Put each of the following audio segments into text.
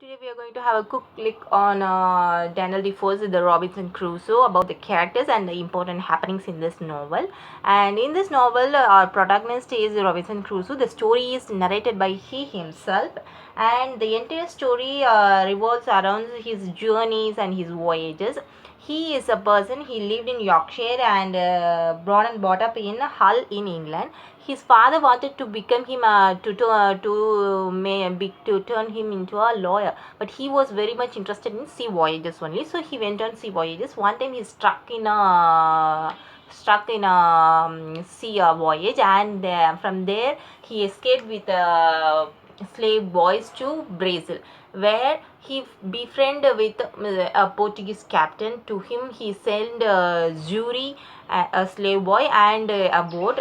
Today we are going to have a quick click on Daniel Defoe's The Robinson Crusoe, about the characters and the important happenings in this novel. And in this novel, our protagonist is Robinson Crusoe. The story is narrated by he himself, and the entire story revolves around his journeys and his voyages. He is a person, he lived in Yorkshire and born and brought up in Hull in England. His father wanted to become him to turn him into a lawyer, but he was very much interested in sea voyages only. So he went on sea voyages. One time he struck in a sea voyage, and from there he escaped with slave boys to Brazil, where he befriended with a Portuguese captain. To him he sent Zuri, a slave boy, and a boat.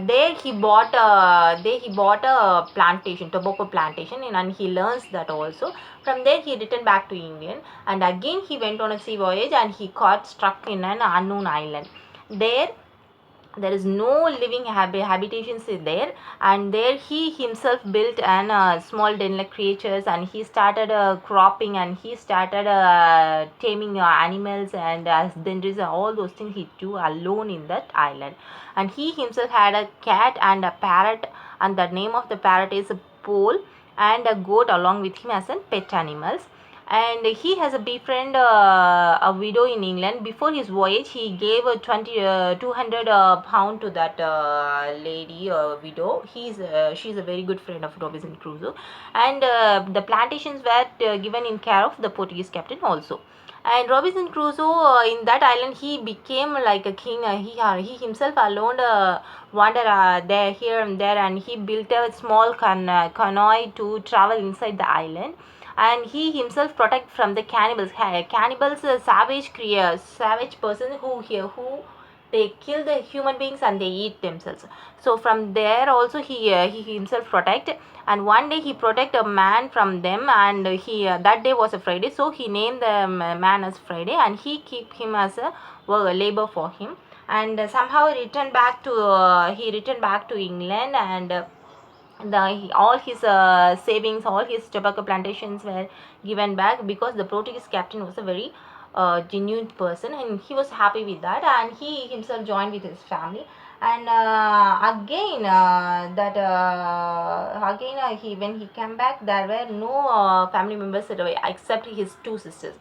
There he bought a plantation, tobacco plantation, and he learns that also. From there he returned back to England, and again he went on a sea voyage, and he got struck in an unknown island. There is no living habitations there, and there he himself built an small den like creatures, and he started cropping, and he started taming animals, and then there is all those things he do alone in that island. And he himself had a cat and a parrot, and the name of the parrot is Pole, and a goat along with him as a pet animals. And he has a befriend a widow in England. Before his voyage he gave a 200 pound to that lady widow. She's a very good friend of Robinson Crusoe, and the plantations were given in care of the Portuguese captain also. And Robinson Crusoe, in that island, he became like a king. He himself alone wandered there, here and there, and he built a small canoe to travel inside the island. And he himself protect from the cannibals. Cannibals, savage person who they kill the human beings and they eat themselves. So from there also he himself protect. And one day he protect a man from them, and he that day was a Friday, so he named the man as Friday, and he keep him as a labor for him. And somehow he returned back to England, and all his savings, all his tobacco plantations were given back, because the Portuguese captain was a very genuine person, and he was happy with that, and he himself joined with his family. And he when he came back, there were no family members except his two sisters.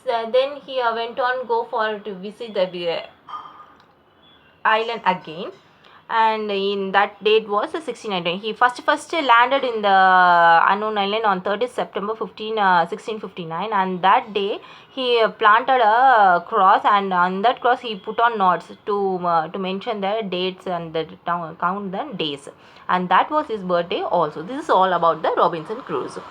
So then he went on go for to visit the island again, and in that date was 1619. He first landed in the unknown island on 30th September 1659, and that day he planted a cross, and on that cross he put on knots to mention the dates and count the days, and that was his birthday also. This is all about the Robinson Crusoe.